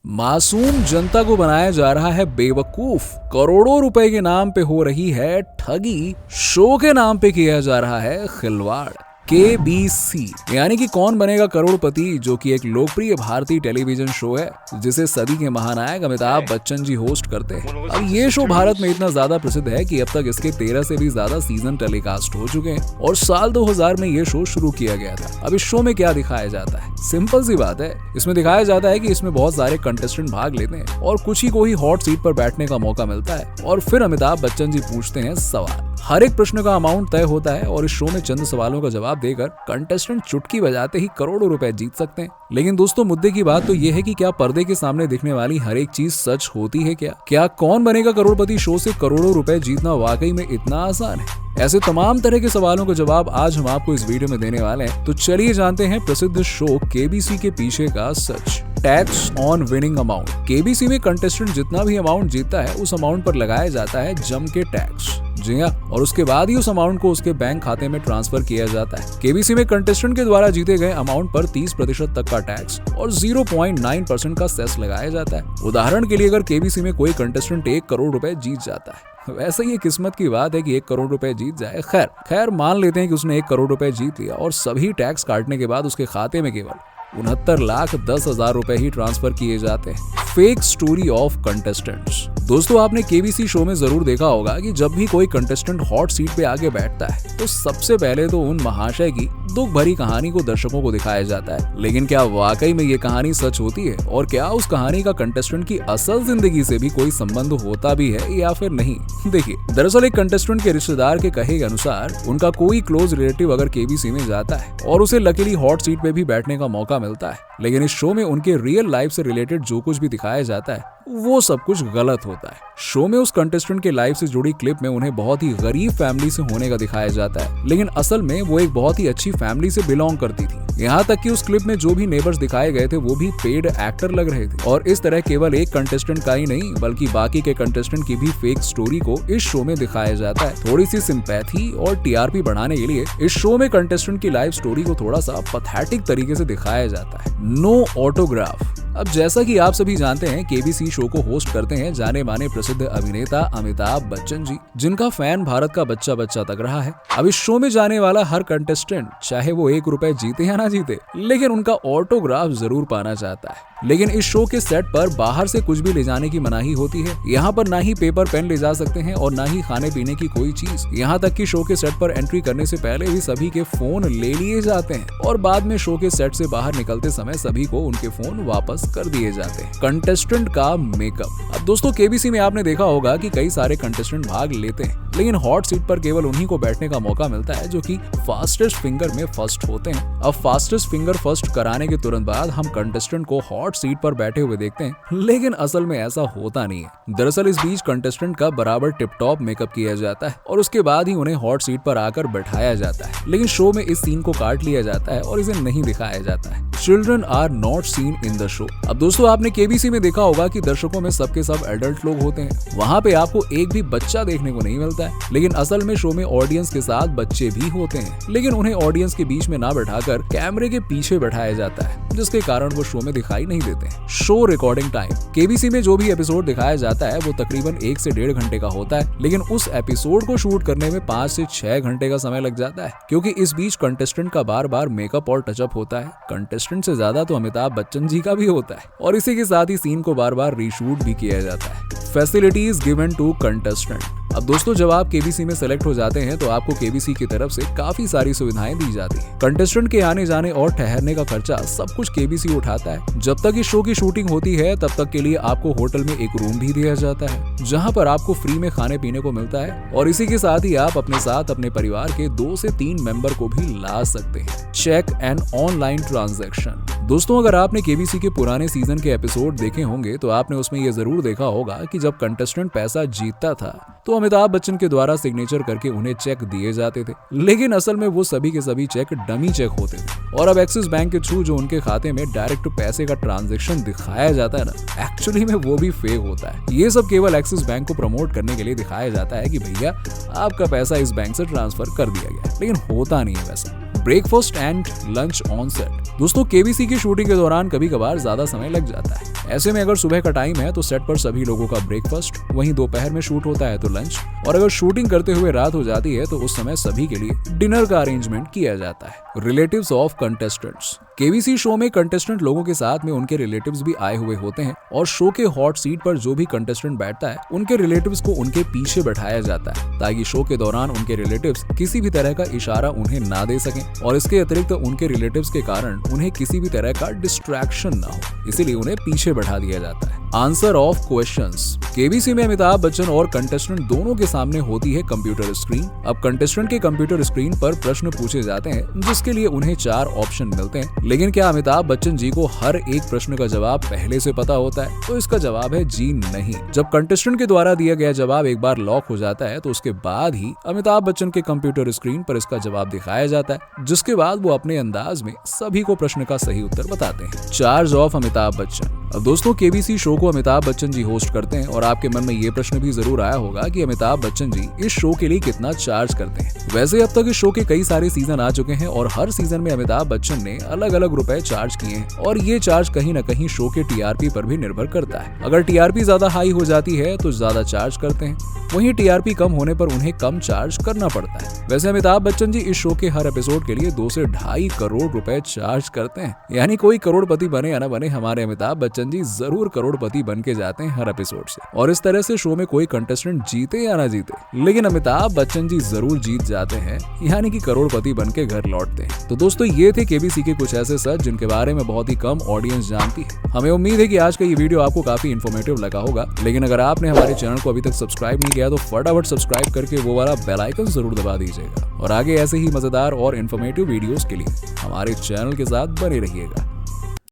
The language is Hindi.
मासूम जनता को बनाया जा रहा है बेवकूफ, करोड़ों रुपए के नाम पे हो रही है ठगी, शो के नाम पे किया जा रहा है खिलवाड़। KBC यानी कि कौन बनेगा करोड़पति, जो कि एक लोकप्रिय भारतीय टेलीविजन शो है जिसे सदी के महानायक अमिताभ बच्चन जी होस्ट करते हैं। अब ये शो भारत में इतना ज्यादा प्रसिद्ध है कि अब तक इसके 13 से भी ज्यादा सीजन टेलीकास्ट हो चुके हैं और साल 2000 में ये शो शुरू किया गया था। अब इस शो में क्या दिखाया जाता है? सिंपल सी बात है, इसमें दिखाया जाता है कि इसमें बहुत सारे कंटेस्टेंट भाग लेते हैं और कुछ ही को ही हॉट सीट पर बैठने का मौका मिलता है और फिर अमिताभ बच्चन जी पूछते हैं सवाल। हर एक प्रश्न का अमाउंट तय होता है और इस शो में चंद सवालों का जवाब देकर कंटेस्टेंट चुटकी बजाते ही करोड़ों रुपए जीत सकते हैं। लेकिन दोस्तों, मुद्दे की बात तो ये है कि क्या पर्दे के सामने दिखने वाली हर एक चीज सच होती है? क्या कौन बनेगा करोड़पति शो से करोड़ों रुपए जीतना वाकई में इतना आसान है? ऐसे तमाम तरह के सवालों का जवाब आज हम आपको इस वीडियो में देने वाले हैं। तो चलिए जानते हैं प्रसिद्ध शो KBC के पीछे का सच। Tax on winning amount. KBC में कंटेस्टेंट जितना भी अमाउंट जीतता है उस अमाउंट पर लगाया जाता है जम के टैक्स। जी हाँ, और उसके बाद ही उस अमाउंट को उसके बैंक खाते में ट्रांसफर किया जाता है। KBC में कंटेस्टेंट के द्वारा जीते गए अमाउंट पर 30% तक का टैक्स और 0.9% का सेस लगाया जाता है। उदाहरण के लिए, अगर KBC में कोई कंटेस्टेंट 1 करोड़ रुपए जीत जाता है, वैसे ये किस्मत की बात है कि 1 करोड़ रुपए जीत जाए। खैर मान लेते हैं कि उसने 1 करोड़ रुपए जीत लिया और सभी टैक्स काटने के बाद उसके खाते में केवल 69,10,000 रुपए ही ट्रांसफर किए जाते हैं। Fake story of contestants. दोस्तों, आपने KBC शो में जरूर देखा होगा कि जब भी कोई कंटेस्टेंट हॉट सीट पे आगे बैठता है तो सबसे पहले तो उन महाशय की दुख भरी कहानी को दर्शकों को दिखाया जाता है। लेकिन क्या वाकई में ये कहानी सच होती है और क्या उस कहानी का कंटेस्टेंट की असल जिंदगी से भी कोई संबंध होता भी है या फिर नहीं? देखिए, दरअसल एक कंटेस्टेंट के रिश्तेदार के कहे के अनुसार उनका कोई क्लोज रिलेटिव अगर KBC में जाता है और उसे लकीली हॉट सीट पे भी बैठने का मौका मिलता है, लेकिन इस शो में उनके रियल लाइफ से रिलेटेड जो कुछ भी दिखाया जाता है वो सब कुछ गलत होता है। शो में उस कंटेस्टेंट के लाइफ से जुड़ी क्लिप में उन्हें बहुत ही गरीब फैमिली से होने का दिखाया जाता है, लेकिन असल में वो एक बहुत ही अच्छी फैमिली से बिलोंग करती थी। यहाँ तक कि उस क्लिप में जो भी नेबर्स दिखाए गए थे वो भी पेड एक्टर लग रहे थे। और इस तरह केवल एक कंटेस्टेंट का ही नहीं बल्कि बाकी के कंटेस्टेंट की भी फेक स्टोरी को इस शो में दिखाया जाता है। थोड़ी सी सिंपैथी और TRP बढ़ाने के लिए इस शो में कंटेस्टेंट की लाइफ स्टोरी को थोड़ा सा पैथेटिक तरीके से दिखाया जाता है। No autograph. अब जैसा कि आप सभी जानते हैं, KBC शो को होस्ट करते हैं जाने माने प्रसिद्ध अभिनेता अमिताभ बच्चन जी, जिनका फैन भारत का बच्चा तक रहा है। अब इस शो में जाने वाला हर कंटेस्टेंट, चाहे वो 1 रुपए जीते या ना जीते, लेकिन उनका ऑटोग्राफ जरूर पाना चाहता है। लेकिन इस शो के सेट पर बाहर से कुछ भी ले जाने की मनाही होती है। यहाँ पर ना ही पेपर पेन ले जा सकते हैं और ना ही खाने पीने की कोई चीज। यहाँ तक कि शो के सेट पर एंट्री करने से पहले ही सभी के फोन ले लिए जाते हैं और बाद में शो के सेट से बाहर निकलते समय सभी को उनके फोन वापस कर दिए जाते हैं। कंटेस्टेंट का मेकअप। अब दोस्तों, KBC में आपने देखा होगा कि कई सारे कंटेस्टेंट भाग लेते हैं, लेकिन हॉट सीट पर केवल उन्हीं को बैठने का मौका मिलता है जो कि फास्टेस्ट फिंगर में फर्स्ट होते हैं। अब फास्टेस्ट फिंगर फर्स्ट कराने के तुरंत बाद हम कंटेस्टेंट को हॉट सीट पर बैठे हुए देखते हैं, लेकिन असल में ऐसा होता नहीं है। दरअसल इस बीच कंटेस्टेंट का बराबर टिप टॉप मेकअप किया जाता है और उसके बाद ही उन्हें हॉट सीट पर आकर बैठाया जाता है। लेकिन शो में इस सीन को काट लिया जाता है और इसे नहीं दिखाया जाता है। Children are not seen in the show. अब दोस्तों, आपने KBC में देखा होगा कि दर्शकों में सबके सब एडल्ट लोग होते हैं। वहाँ पे आपको एक भी बच्चा देखने को नहीं मिलता है, लेकिन असल में शो में ऑडियंस के साथ बच्चे भी होते हैं, लेकिन उन्हें ऑडियंस के बीच में ना बैठाकर कैमरे के पीछे बैठाया जाता है, जिसके कारण वो शो में दिखाई नहीं देते हैं। Show recording time. KBC में जो भी एपिसोड दिखाया जाता है वो तकरीबन 1 से 1.5 घंटे का होता है, लेकिन उस एपिसोड को शूट करने में 5 से 6 घंटे का समय लग जाता है, क्योंकि इस बीच कंटेस्टेंट का बार बार मेकअप और टचअप होता है। कंटेस्टेंट से ज्यादा तो अमिताभ बच्चन जी का भी होता है और इसी के साथ ही सीन को बार बार रीशूट भी किया जाता है। Facilities given to contestant. अब दोस्तों, जब आप KBC में सेलेक्ट हो जाते हैं तो आपको KBC की तरफ से काफी सारी सुविधाएं दी जाती हैं। कंटेस्टेंट के आने जाने और ठहरने का खर्चा सब कुछ KBC उठाता है। जब तक इस शो की शूटिंग होती है तब तक के लिए आपको होटल में एक रूम भी दिया जाता है, जहां पर आपको फ्री में खाने पीने को मिलता है और इसी के साथ ही आप अपने साथ अपने परिवार के 2 से 3 मेंबर को भी ला सकते हैं। Cheque and online transaction. दोस्तों, अगर आपने KBC के पुराने सीजन के एपिसोड देखे होंगे तो आपने उसमें ये जरूर देखा होगा कि जब कंटेस्टेंट पैसा जीतता था तो अमिताभ बच्चन के द्वारा सिग्नेचर करके उन्हें चेक दिए जाते थे, लेकिन असल में वो सभी के सभी चेक डमी चेक होते थे और अब एक्सिस बैंक के थ्रू जो उनके खाते में डायरेक्ट पैसे का ट्रांजैक्शन दिखाया जाता है ना, एक्चुअली में वो भी फेक होता है। ये सब केवल एक्सिस बैंक को प्रमोट करने के लिए दिखाया जाता है कि भैया आपका पैसा इस बैंक से ट्रांसफर कर दिया गया, लेकिन होता नहीं है वैसा। Breakfast and lunch on set. दोस्तों केबीसी की शूटिंग के दौरान कभी कभार ज्यादा समय लग जाता है। ऐसे में अगर सुबह का टाइम है तो सेट पर सभी लोगों का ब्रेकफास्ट, वहीं दोपहर में शूट होता है तो लंच, और अगर शूटिंग करते हुए रात हो जाती है तो उस समय सभी के लिए डिनर का अरेंजमेंट किया जाता है। Relatives of contestants. KBC show में कंटेस्टेंट लोगों के साथ में उनके रिलेटिव्स भी आए हुए होते हैं और शो के हॉट सीट पर जो भी कंटेस्टेंट बैठता है उनके रिलेटिव्स को उनके पीछे बैठाया जाता है ताकि शो के दौरान उनके रिलेटिव्स किसी भी तरह का इशारा उन्हें ना दे सकें, और इसके अतिरिक्त उनके रिलेटिव्स के कारण उन्हें किसी भी तरह का डिस्ट्रैक्शन ना हो, इसीलिए उन्हें पीछे बैठा दिया जाता है। Answer of questions. केबीसी में अमिताभ बच्चन और कंटेस्टेंट दोनों के सामने होती है कंप्यूटर स्क्रीन। अब कंटेस्टेंट के कंप्यूटर स्क्रीन पर प्रश्न पूछे जाते हैं जिसके लिए उन्हें 4 ऑप्शन मिलते हैं, लेकिन क्या अमिताभ बच्चन जी को हर एक प्रश्न का जवाब पहले से पता होता है? तो इसका जवाब है जी नहीं। जब कंटेस्टेंट के द्वारा दिया गया जवाब एक बार लॉक हो जाता है तो उसके बाद ही अमिताभ बच्चन के कंप्यूटर स्क्रीन पर इसका जवाब दिखाया जाता है, जिसके बाद वो अपने अंदाज में सभी को प्रश्न का सही उत्तर बताते हैं। Charge of Amitabh Bachchan. अब दोस्तों केबीसी शो को अमिताभ बच्चन जी होस्ट करते हैं और आपके मन में ये प्रश्न भी जरूर आया होगा कि अमिताभ बच्चन जी इस शो के लिए कितना चार्ज करते हैं। वैसे अब तक इस शो के कई सारे सीजन आ चुके हैं और हर सीजन में अमिताभ बच्चन ने अलग अलग रुपए चार्ज किए हैं, और ये चार्ज कहीं न कहीं शो के टीआरपी पर भी निर्भर करता है। अगर टीआरपी ज्यादा हाई हो जाती है तो ज्यादा चार्ज करते हैं, वहीं टीआरपी कम होने पर उन्हें कम चार्ज करना पड़ता है। वैसे अमिताभ बच्चन जी इस शो के हर एपिसोड के लिए 2 से 2.5 करोड़ रुपए चार्ज करते हैं, यानी कोई करोड़पति बने या न बने हमारे अमिताभ बच्चन जी जरूर करोड़पति बन के जाते हैं हर एपिसोड से। और इस तरह से शो में कोई कंटेस्टेंट जीते या ना जीते, लेकिन अमिताभ बच्चन जी जरूर जीत जाते हैं, यानी कि करोड़पति बन के घर लौटते हैं। तो दोस्तों ये थे केबीसी के कुछ ऐसे सच जिनके बारे में बहुत ही कम ऑडियंस जानती है। हमें उम्मीद है कि आज का ये वीडियो आपको काफी इन्फॉर्मेटिव लगा होगा, लेकिन अगर आपने हमारे चैनल को अभी तक सब्सक्राइब नहीं किया तो फटाफट सब्सक्राइब करके वो वाला बेल आइकन जरूर दबा दीजिएगा, और आगे ऐसे ही मजेदार और इन्फॉर्मेटिव वीडियोस के लिए हमारे चैनल के साथ बने रहिएगा।